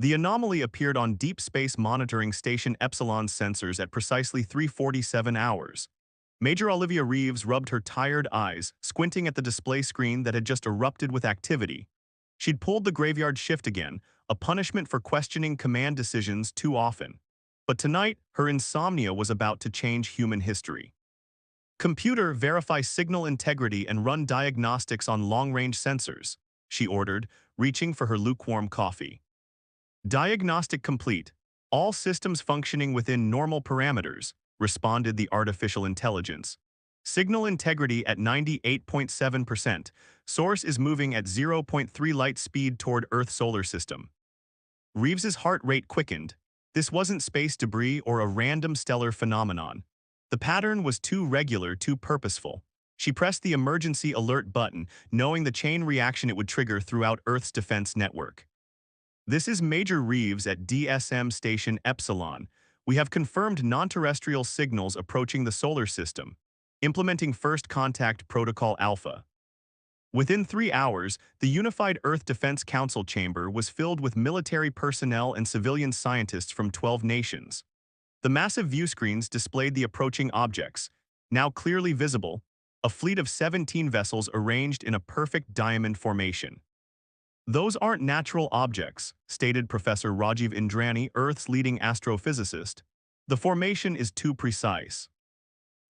The anomaly appeared on Deep Space Monitoring Station Epsilon's sensors at precisely 3:47 hours. Major Olivia Reeves rubbed her tired eyes, squinting at the display screen that had just erupted with activity. She'd pulled the graveyard shift again, a punishment for questioning command decisions too often. But tonight, her insomnia was about to change human history. Computer, verify signal integrity and run diagnostics on long-range sensors, she ordered, reaching for her lukewarm coffee. Diagnostic complete. All systems functioning within normal parameters, responded the artificial intelligence. Signal integrity at 98.7%. Source is moving at zero point 0.3 light speed toward Earth solar system. Reeves's heart rate quickened. This wasn't space debris or a random stellar phenomenon. The pattern was too regular, too purposeful. She pressed the emergency alert button, knowing the chain reaction it would trigger throughout Earth's defense network. This is Major Reeves at DSM Station Epsilon. We have confirmed non-terrestrial signals approaching the solar system, implementing First Contact Protocol Alpha. Within 3 hours, the Unified Earth Defense Council chamber was filled with military personnel and civilian scientists from 12 nations. The massive viewscreens displayed the approaching objects, now clearly visible, a fleet of 17 vessels arranged in a perfect diamond formation. Those aren't natural objects, stated Professor Rajiv Indrani, Earth's leading astrophysicist. The formation is too precise.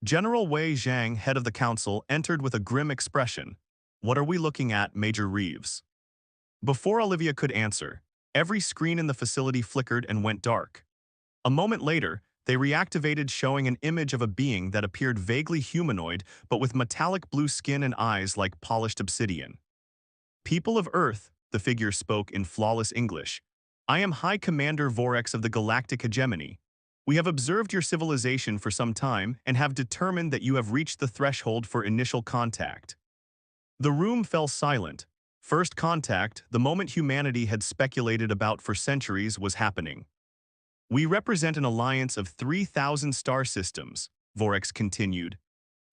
General Wei Zhang, head of the council, entered with a grim expression. What are we looking at, Major Reeves? Before Olivia could answer, every screen in the facility flickered and went dark. A moment later, they reactivated, showing an image of a being that appeared vaguely humanoid but with metallic blue skin and eyes like polished obsidian. People of Earth, the figure spoke in flawless English. I am High Commander Vorex of the Galactic Hegemony. We have observed your civilization for some time and have determined that you have reached the threshold for initial contact. The room fell silent. First contact, the moment humanity had speculated about for centuries, was happening. We represent an alliance of 3,000 star systems, Vorex continued.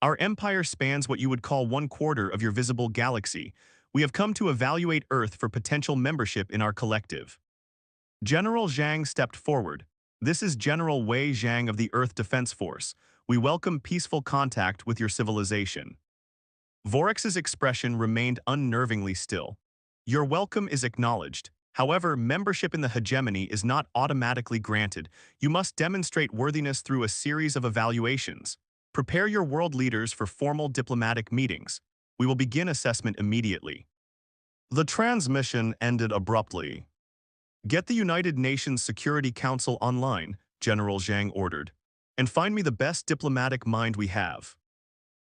Our empire spans what you would call 1/4 of your visible galaxy. We have come to evaluate Earth for potential membership in our collective. General Zhang stepped forward. This is General Wei Zhang of the Earth Defense Force. We welcome peaceful contact with your civilization. Vorex's expression remained unnervingly still. Your welcome is acknowledged. However, membership in the hegemony is not automatically granted. You must demonstrate worthiness through a series of evaluations. Prepare your world leaders for formal diplomatic meetings. We will begin assessment immediately. The transmission ended abruptly. Get the United Nations Security Council online, General Zhang ordered, and find me the best diplomatic mind we have.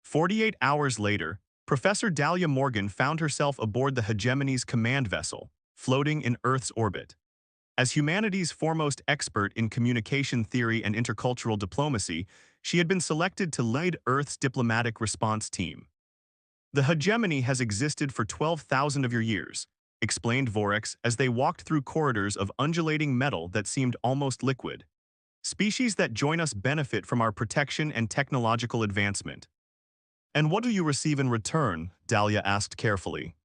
48 hours later, Professor Dahlia Morgan found herself aboard the hegemony's command vessel, floating in Earth's orbit. As humanity's foremost expert in communication theory and intercultural diplomacy, she had been selected to lead Earth's diplomatic response team. The hegemony has existed for 12,000 of your years, explained Vorex as they walked through corridors of undulating metal that seemed almost liquid. Species that join us benefit from our protection and technological advancement. And what do you receive in return? Dahlia asked carefully.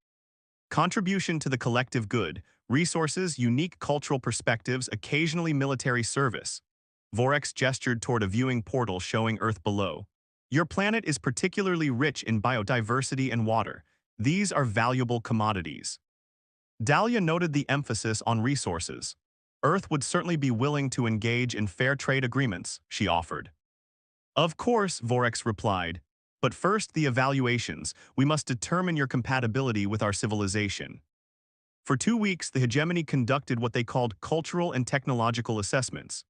Contribution to the collective good, resources, unique cultural perspectives, occasionally military service. Vorex gestured toward a viewing portal showing Earth below. Your planet is particularly rich in biodiversity and water. These are valuable commodities. Dahlia noted the emphasis on resources. Earth would certainly be willing to engage in fair trade agreements, she offered. Of course, Vorex replied. But first, the evaluations. We must determine your compatibility with our civilization. For 2 weeks, the hegemony conducted what they called cultural and technological assessments.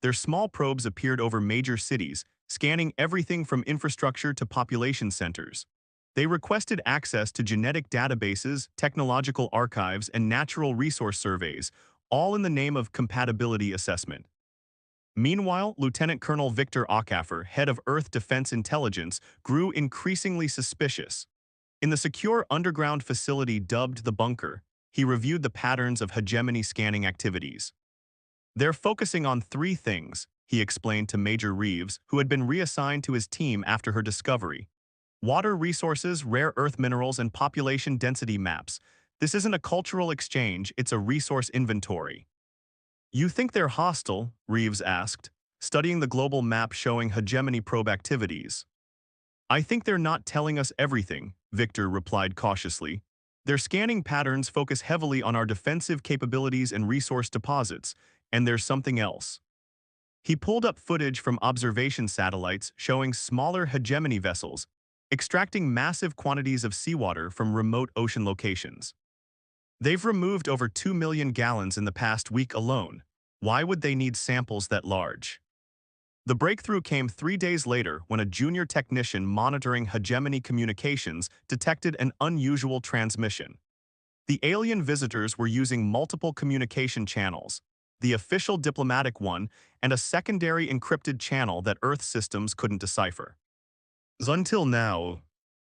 Their small probes appeared over major cities, scanning everything from infrastructure to population centers. They requested access to genetic databases, technological archives, and natural resource surveys, all in the name of compatibility assessment. Meanwhile, Lieutenant Colonel Victor Ockafer, head of Earth Defense Intelligence, grew increasingly suspicious. In the secure underground facility dubbed the Bunker, he reviewed the patterns of hegemony scanning activities. They're focusing on 3 things, he explained to Major Reeves, who had been reassigned to his team after her discovery. Water resources, rare earth minerals, and population density maps. This isn't a cultural exchange, it's a resource inventory. You think they're hostile? Reeves asked, studying the global map showing hegemony probe activities. I think they're not telling us everything, Victor replied cautiously. Their scanning patterns focus heavily on our defensive capabilities and resource deposits, and there's something else. He pulled up footage from observation satellites showing smaller hegemony vessels, extracting massive quantities of seawater from remote ocean locations. They've removed over 2 million gallons in the past week alone. Why would they need samples that large? The breakthrough came 3 days later when a junior technician monitoring hegemony communications detected an unusual transmission. The alien visitors were using multiple communication channels, the official diplomatic one and a secondary encrypted channel that Earth systems couldn't decipher. Until now,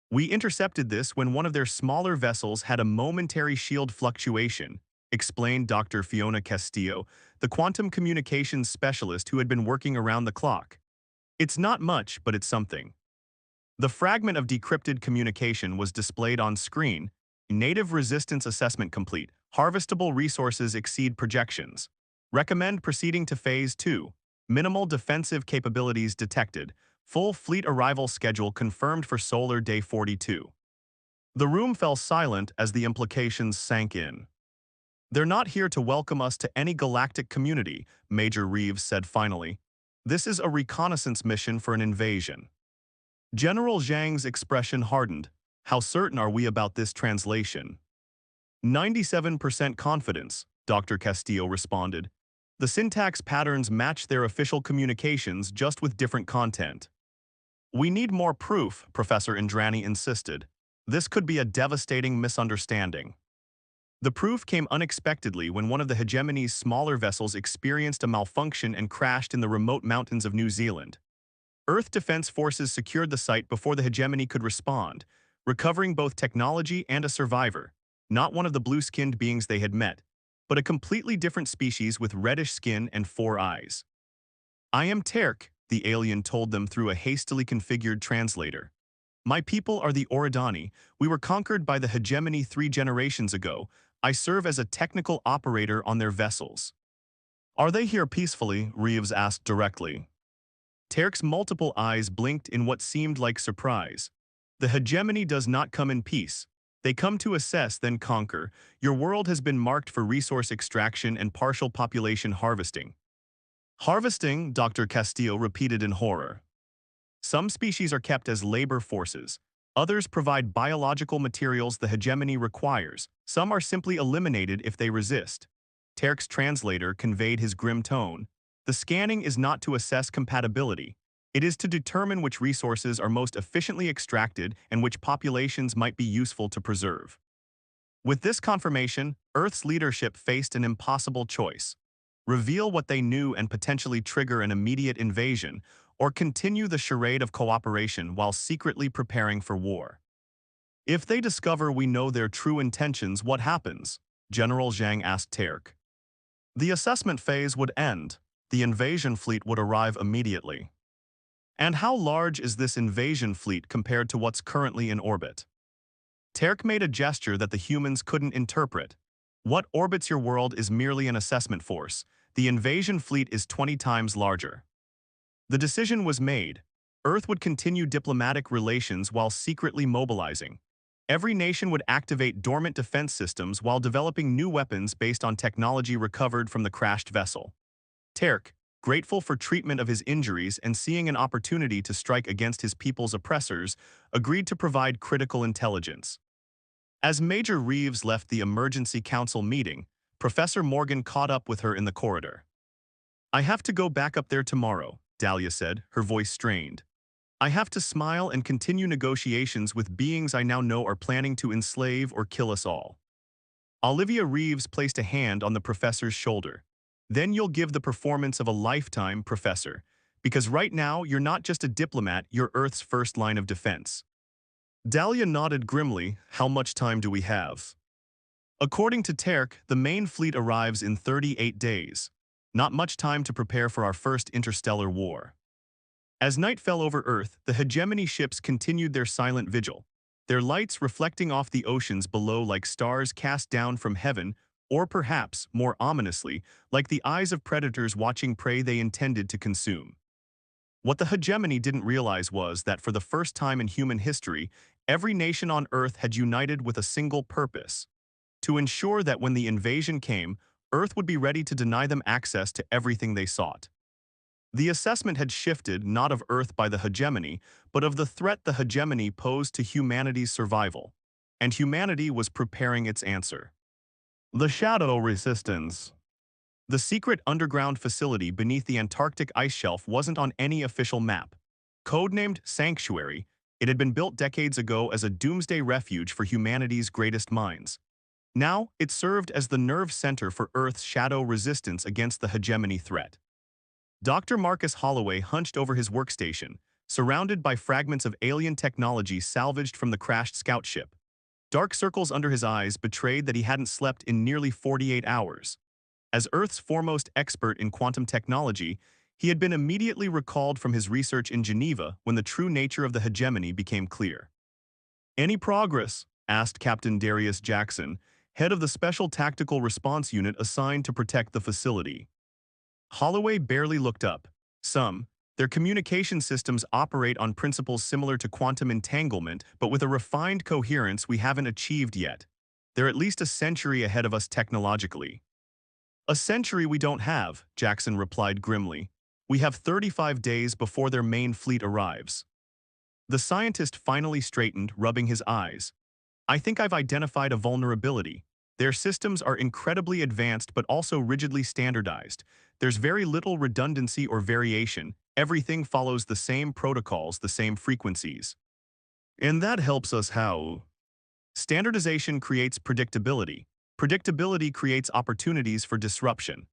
we intercepted this when one of their smaller vessels had a momentary shield fluctuation, explained Dr. Fiona Castillo, the quantum communications specialist who had been working around the clock. It's not much, but it's something. The fragment of decrypted communication was displayed on screen. Native resistance assessment complete. Harvestable resources exceed projections. Recommend proceeding to Phase 2. Minimal defensive capabilities detected. Full fleet arrival schedule confirmed for Solar Day 42. The room fell silent as the implications sank in. They're not here to welcome us to any galactic community, Major Reeves said finally. This is a reconnaissance mission for an invasion. General Zhang's expression hardened. How certain are we about this translation? 97% confidence, Dr. Castillo responded. The syntax patterns match their official communications just with different content. We need more proof, Professor Indrani insisted. This could be a devastating misunderstanding. The proof came unexpectedly when one of the hegemony's smaller vessels experienced a malfunction and crashed in the remote mountains of New Zealand. Earth Defense Forces secured the site before the hegemony could respond, recovering both technology and a survivor, not one of the blue-skinned beings they had met, but a completely different species with reddish skin and 4 eyes. I am Terk, the alien told them through a hastily configured translator. My people are the Oridani. We were conquered by the hegemony 3 generations ago. I serve as a technical operator on their vessels. Are they here peacefully? Reeves asked directly. Terk's multiple eyes blinked in what seemed like surprise. The hegemony does not come in peace. They come to assess, then conquer. Your world has been marked for resource extraction and partial population harvesting. Harvesting, Dr. Castillo repeated in horror. Some species are kept as labor forces. Others provide biological materials the hegemony requires. Some are simply eliminated if they resist. Terk's translator conveyed his grim tone. The scanning is not to assess compatibility. It is to determine which resources are most efficiently extracted and which populations might be useful to preserve. With this confirmation, Earth's leadership faced an impossible choice. Reveal what they knew and potentially trigger an immediate invasion, or continue the charade of cooperation while secretly preparing for war. If they discover we know their true intentions, what happens? General Zhang asked Terk. The assessment phase would end. The invasion fleet would arrive immediately. And how large is this invasion fleet compared to what's currently in orbit? Terk made a gesture that the humans couldn't interpret. What orbits your world is merely an assessment force. The invasion fleet is 20 times larger. The decision was made. Earth would continue diplomatic relations while secretly mobilizing. Every nation would activate dormant defense systems while developing new weapons based on technology recovered from the crashed vessel. Terk, grateful for treatment of his injuries and seeing an opportunity to strike against his people's oppressors, agreed to provide critical intelligence. As Major Reeves left the Emergency Council meeting, Professor Morgan caught up with her in the corridor. I have to go back up there tomorrow, Dahlia said, her voice strained. I have to smile and continue negotiations with beings I now know are planning to enslave or kill us all. Olivia Reeves placed a hand on the professor's shoulder. Then you'll give the performance of a lifetime, Professor, because right now you're not just a diplomat, you're Earth's first line of defense. Dahlia nodded grimly. How much time do we have? According to Terk, the main fleet arrives in 38 days. Not much time to prepare for our first interstellar war. As night fell over Earth, the hegemony ships continued their silent vigil, their lights reflecting off the oceans below like stars cast down from heaven or perhaps, more ominously, like the eyes of predators watching prey they intended to consume. What the hegemony didn't realize was that for the first time in human history, every nation on Earth had united with a single purpose: to ensure that when the invasion came, Earth would be ready to deny them access to everything they sought. The assessment had shifted not of Earth by the hegemony, but of the threat the hegemony posed to humanity's survival. And humanity was preparing its answer. The Shadow Resistance. The secret underground facility beneath the Antarctic ice shelf wasn't on any official map. Codenamed Sanctuary, it had been built decades ago as a doomsday refuge for humanity's greatest minds. Now, it served as the nerve center for Earth's shadow resistance against the hegemony threat. Dr. Marcus Holloway hunched over his workstation, surrounded by fragments of alien technology salvaged from the crashed scout ship. Dark circles under his eyes betrayed that he hadn't slept in nearly 48 hours. As Earth's foremost expert in quantum technology, he had been immediately recalled from his research in Geneva when the true nature of the hegemony became clear. "Any progress?" asked Captain Darius Jackson, head of the Special Tactical Response Unit assigned to protect the facility. Holloway barely looked up. Some. Their communication systems operate on principles similar to quantum entanglement, but with a refined coherence we haven't achieved yet. They're at least a century ahead of us technologically. "A century we don't have," Jackson replied grimly. "We have 35 days before their main fleet arrives." The scientist finally straightened, rubbing his eyes. "I think I've identified a vulnerability. Their systems are incredibly advanced but also rigidly standardized. There's very little redundancy or variation. Everything follows the same protocols, the same frequencies." "And that helps us how?" "Standardization creates predictability. Predictability creates opportunities for disruption."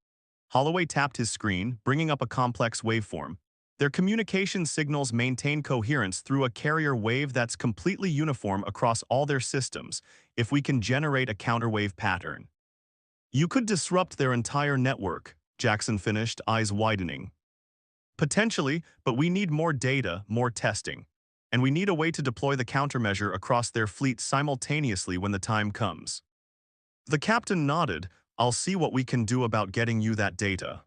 Holloway tapped his screen, bringing up a complex waveform. "Their communication signals maintain coherence through a carrier wave that's completely uniform across all their systems. If we can generate a counterwave pattern, you could disrupt their entire network," Jackson finished, eyes widening. "Potentially, but we need more data, more testing. And we need a way to deploy the countermeasure across their fleet simultaneously when the time comes." The captain nodded. "I'll see what we can do about getting you that data."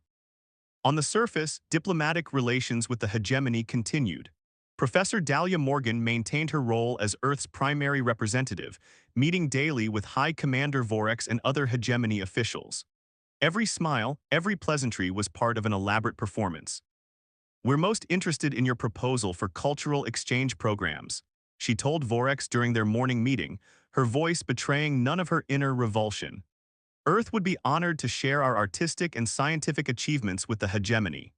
On the surface, diplomatic relations with the hegemony continued. Professor Dahlia Morgan maintained her role as Earth's primary representative, meeting daily with High Commander Vorex and other hegemony officials. Every smile, every pleasantry was part of an elaborate performance. "We're most interested in your proposal for cultural exchange programs," she told Vorex during their morning meeting, her voice betraying none of her inner revulsion. "Earth would be honored to share our artistic and scientific achievements with the hegemony."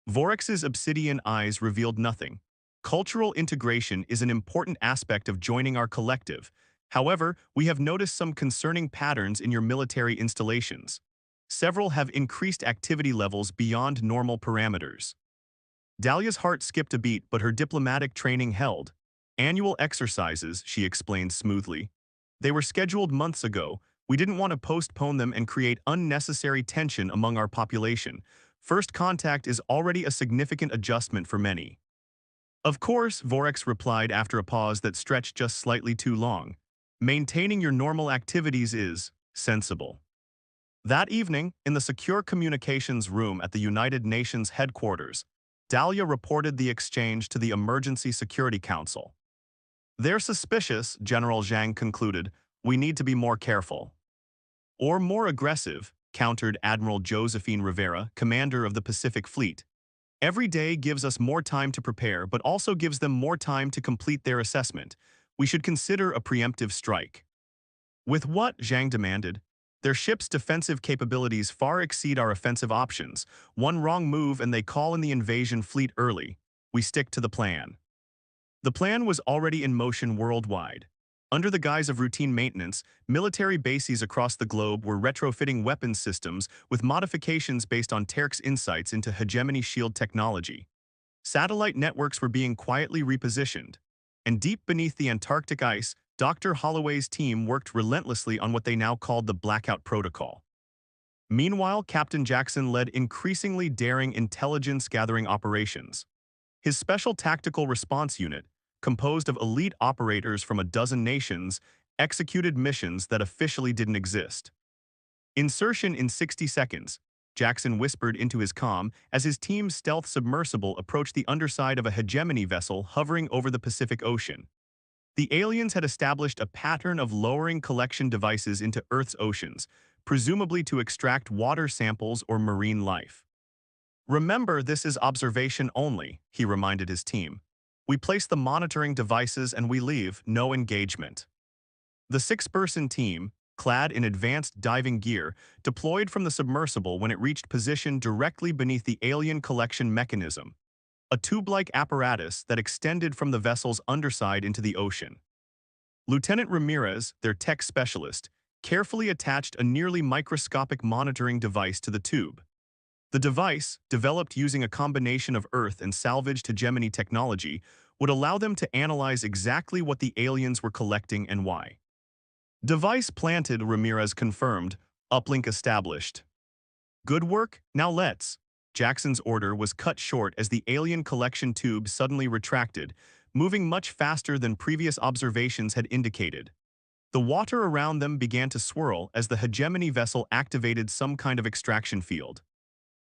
Vorex's obsidian eyes revealed nothing. "Cultural integration is an important aspect of joining our collective. However, we have noticed some concerning patterns in your military installations. Several have increased activity levels beyond normal parameters." Dahlia's heart skipped a beat, but her diplomatic training held. "Annual exercises," she explained smoothly. "They were scheduled months ago. We didn't want to postpone them and create unnecessary tension among our population. First contact is already a significant adjustment for many." "Of course," Vorex replied after a pause that stretched just slightly too long. "Maintaining your normal activities is sensible." That evening, in the secure communications room at the United Nations headquarters, Dahlia reported the exchange to the Emergency Security Council. "They're suspicious," General Zhang concluded. "We need to be more careful." "Or more aggressive," countered Admiral Josephine Rivera, commander of the Pacific Fleet. "Every day gives us more time to prepare, but also gives them more time to complete their assessment. We should consider a preemptive strike." "With what?" Zhang demanded. "Their ship's defensive capabilities far exceed our offensive options. One wrong move and they call in the invasion fleet early. We stick to the plan." The plan was already in motion worldwide. Under the guise of routine maintenance, military bases across the globe were retrofitting weapons systems with modifications based on Terek's insights into hegemony shield technology. Satellite networks were being quietly repositioned. And deep beneath the Antarctic ice, Dr. Holloway's team worked relentlessly on what they now called the Blackout Protocol. Meanwhile, Captain Jackson led increasingly daring intelligence-gathering operations. His Special Tactical Response Unit, composed of elite operators from a dozen nations, executed missions that officially didn't exist. Insertion in 60 seconds, Jackson whispered into his comm as his team's stealth submersible approached the underside of a hegemony vessel hovering over the Pacific Ocean. The aliens had established a pattern of lowering collection devices into Earth's oceans, presumably to extract water samples or marine life. Remember, this is observation only, he reminded his team. We place the monitoring devices and we leave, no engagement. The six-person team, clad in advanced diving gear, deployed from the submersible when it reached position directly beneath the alien collection mechanism, a tube-like apparatus that extended from the vessel's underside into the ocean. Lieutenant Ramirez, their tech specialist, carefully attached a nearly microscopic monitoring device to the tube. The device, developed using a combination of Earth and salvaged hegemony technology, would allow them to analyze exactly what the aliens were collecting and why. Device planted, Ramirez confirmed. Uplink established. Good work, now let's. Jackson's order was cut short as the alien collection tube suddenly retracted, moving much faster than previous observations had indicated. The water around them began to swirl as the hegemony vessel activated some kind of extraction field.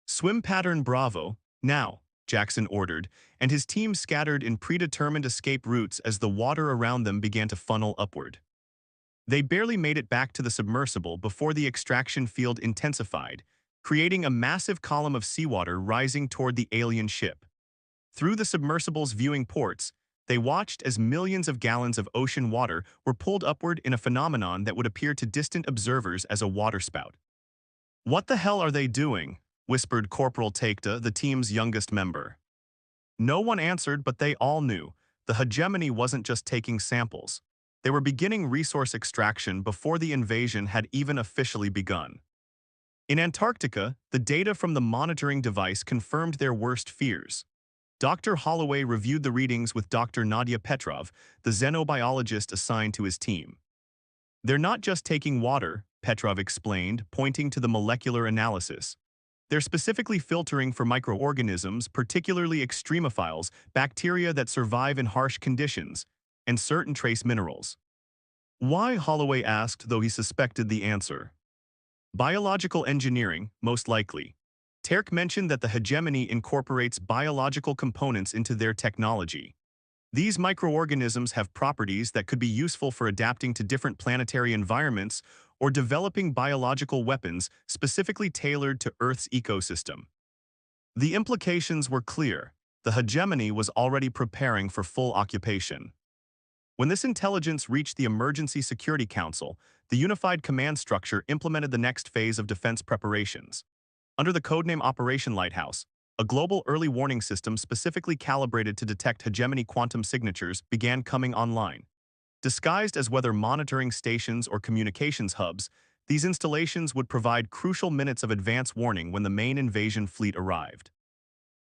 Swim pattern Bravo, now, Jackson ordered, and his team scattered in predetermined escape routes as the water around them began to funnel upward. They barely made it back to the submersible before the extraction field intensified, creating a massive column of seawater rising toward the alien ship. Through the submersible's viewing ports, they watched as millions of gallons of ocean water were pulled upward in a phenomenon that would appear to distant observers as a waterspout. "What the hell are they doing?" whispered Corporal Takeda, the team's youngest member. No one answered, but they all knew. The hegemony wasn't just taking samples. They were beginning resource extraction before the invasion had even officially begun. In Antarctica, the data from the monitoring device confirmed their worst fears. Dr. Holloway reviewed the readings with Dr. Nadia Petrov, the xenobiologist assigned to his team. "They're not just taking water," Petrov explained, pointing to the molecular analysis. "They're specifically filtering for microorganisms, particularly extremophiles, bacteria that survive in harsh conditions, and certain trace minerals." Why, Holloway asked, though he suspected the answer. Biological engineering, most likely. Terk mentioned that the hegemony incorporates biological components into their technology. These microorganisms have properties that could be useful for adapting to different planetary environments or developing biological weapons specifically tailored to Earth's ecosystem. The implications were clear. The hegemony was already preparing for full occupation. When this intelligence reached the Emergency Security Council, the unified command structure implemented the next phase of defense preparations. Under the codename Operation Lighthouse, a global early warning system specifically calibrated to detect hegemony quantum signatures began coming online. Disguised as weather monitoring stations or communications hubs, these installations would provide crucial minutes of advance warning when the main invasion fleet arrived.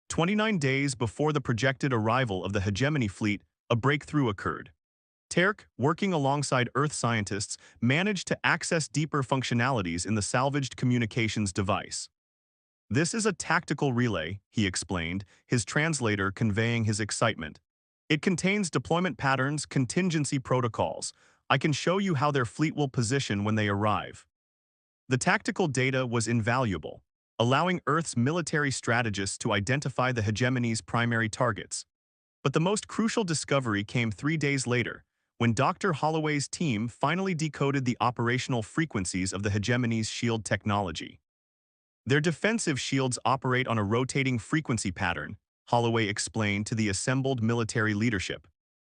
29 days before the projected arrival of the hegemony fleet, a breakthrough occurred. Terk, working alongside Earth scientists, managed to access deeper functionalities in the salvaged communications device. "This is a tactical relay," he explained, his translator conveying his excitement. "It contains deployment patterns, contingency protocols. I can show you how their fleet will position when they arrive." The tactical data was invaluable, allowing Earth's military strategists to identify the hegemony's primary targets. But the most crucial discovery came 3 days later, when Dr. Holloway's team finally decoded the operational frequencies of the hegemony's shield technology. "Their defensive shields operate on a rotating frequency pattern," Holloway explained to the assembled military leadership.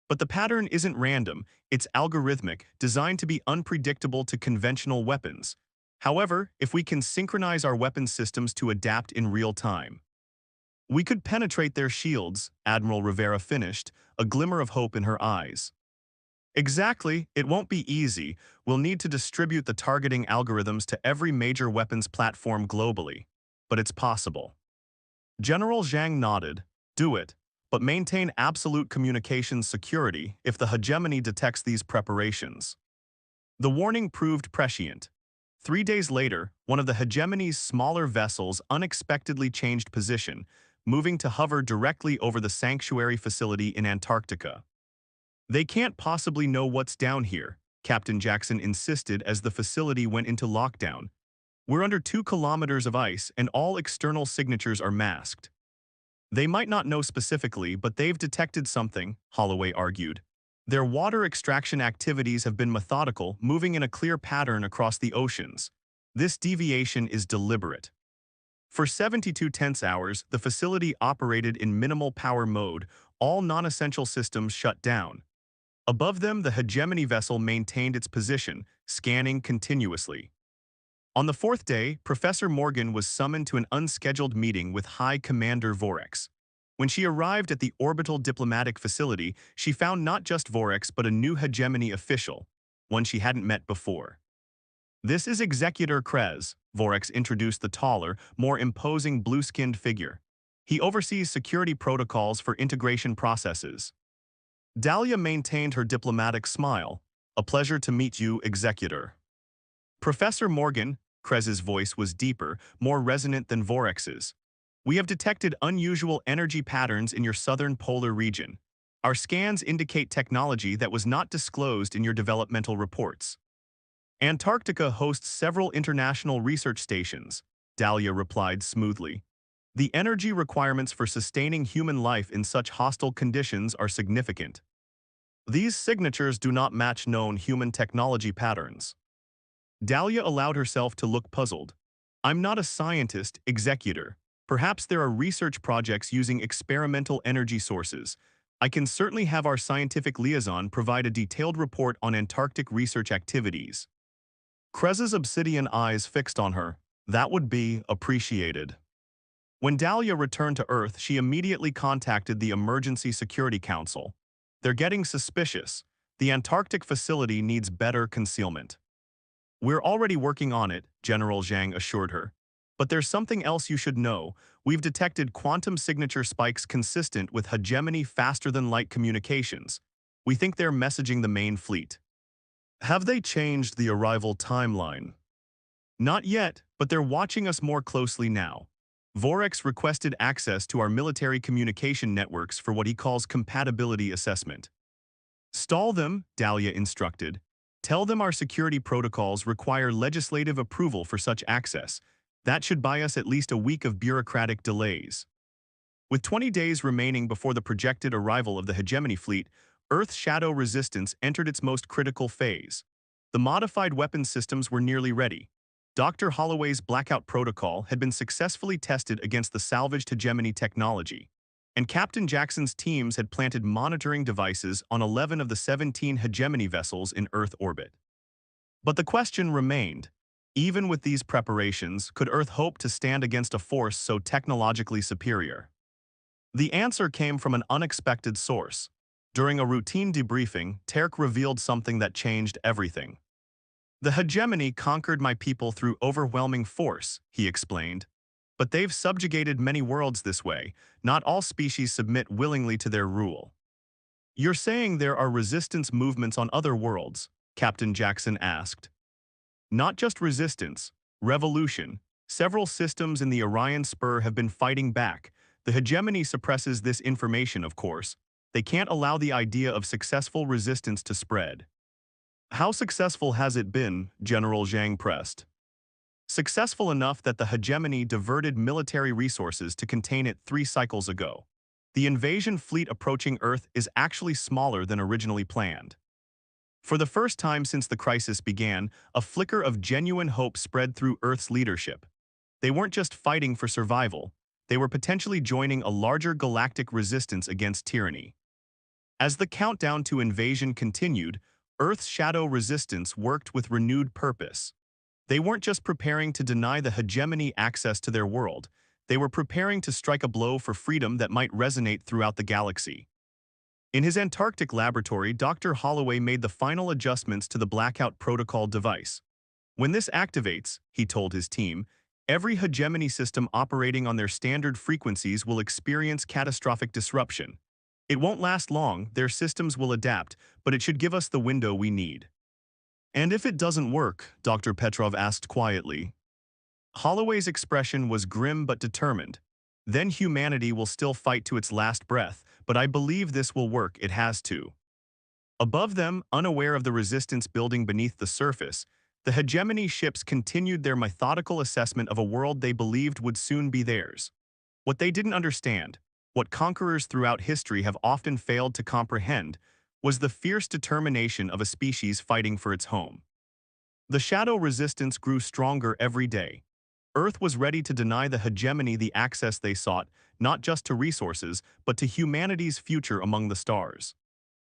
"But the pattern isn't random, it's algorithmic, designed to be unpredictable to conventional weapons. However, if we can synchronize our weapon systems to adapt in real time, we could penetrate their shields," Admiral Rivera finished, a glimmer of hope in her eyes. "Exactly, it won't be easy. We'll need to distribute the targeting algorithms to every major weapons platform globally. But it's possible." General Zhang nodded. "Do it, but maintain absolute communications security if the hegemony detects these preparations." The warning proved prescient. 3 days later, one of the hegemony's smaller vessels unexpectedly changed position, moving to hover directly over the sanctuary facility in Antarctica. "They can't possibly know what's down here," Captain Jackson insisted as the facility went into lockdown. We're under 2 kilometers of ice and all external signatures are masked. They might not know specifically, but they've detected something, Holloway argued. Their water extraction activities have been methodical, moving in a clear pattern across the oceans. This deviation is deliberate. For 72 tense hours, the facility operated in minimal power mode, all non-essential systems shut down. Above them, the hegemony vessel maintained its position, scanning continuously. On the 4th day, Professor Morgan was summoned to an unscheduled meeting with High Commander Vorex. When she arrived at the orbital diplomatic facility, she found not just Vorex but a new hegemony official, one she hadn't met before. This is Executor Krez, Vorex introduced the taller, more imposing blue-skinned figure. He oversees security protocols for integration processes. Dahlia maintained her diplomatic smile. A pleasure to meet you, Executor. Professor Morgan, Krez's voice was deeper, more resonant than Vorex's. We have detected unusual energy patterns in your southern polar region. Our scans indicate technology that was not disclosed in your developmental reports. Antarctica hosts several international research stations, Dahlia replied smoothly. The energy requirements for sustaining human life in such hostile conditions are significant. These signatures do not match known human technology patterns. Dahlia allowed herself to look puzzled. I'm not a scientist, Executor. Perhaps there are research projects using experimental energy sources. I can certainly have our scientific liaison provide a detailed report on Antarctic research activities. Krez's obsidian eyes fixed on her. That would be appreciated. When Dahlia returned to Earth, she immediately contacted the Emergency Security Council. They're getting suspicious. The Antarctic facility needs better concealment. We're already working on it, General Zhang assured her. But there's something else you should know. We've detected quantum signature spikes consistent with hegemony faster-than-light communications. We think they're messaging the main fleet. Have they changed the arrival timeline? Not yet, but they're watching us more closely now. Vorex requested access to our military communication networks for what he calls compatibility assessment. Stall them, Dahlia instructed. Tell them our security protocols require legislative approval for such access. That should buy us at least a week of bureaucratic delays. With 20 days remaining before the projected arrival of the hegemony fleet, Earth's shadow resistance entered its most critical phase. The modified weapons systems were nearly ready. Dr. Holloway's blackout protocol had been successfully tested against the salvaged hegemony technology, and Captain Jackson's teams had planted monitoring devices on 11 of the 17 hegemony vessels in Earth orbit. But the question remained. Even with these preparations, could Earth hope to stand against a force so technologically superior? The answer came from an unexpected source. During a routine debriefing, Terk revealed something that changed everything. The hegemony conquered my people through overwhelming force, he explained. But they've subjugated many worlds this way. Not all species submit willingly to their rule. You're saying there are resistance movements on other worlds? Captain Jackson asked. Not just resistance, revolution. Several systems in the Orion Spur have been fighting back. The hegemony suppresses this information, of course. They can't allow the idea of successful resistance to spread. How successful has it been? General Zhang pressed. Successful enough that the hegemony diverted military resources to contain it 3 cycles ago. The invasion fleet approaching Earth is actually smaller than originally planned. For the first time since the crisis began, a flicker of genuine hope spread through Earth's leadership. They weren't just fighting for survival. They were potentially joining a larger galactic resistance against tyranny. As the countdown to invasion continued, Earth's shadow resistance worked with renewed purpose. They weren't just preparing to deny the hegemony access to their world. They were preparing to strike a blow for freedom that might resonate throughout the galaxy. In his Antarctic laboratory, Dr. Holloway made the final adjustments to the blackout protocol device. When this activates, he told his team, every hegemony system operating on their standard frequencies will experience catastrophic disruption. It won't last long, their systems will adapt, but it should give us the window we need. And if it doesn't work, Dr. Petrov asked quietly. Holloway's expression was grim but determined. Then humanity will still fight to its last breath, but I believe this will work, it has to. Above them, unaware of the resistance building beneath the surface, The hegemony ships continued their methodical assessment of a world they believed would soon be theirs. What they didn't understand, what conquerors throughout history have often failed to comprehend, was the fierce determination of a species fighting for its home. The shadow resistance grew stronger every day. Earth was ready to deny the hegemony the access they sought, not just to resources, but to humanity's future among the stars.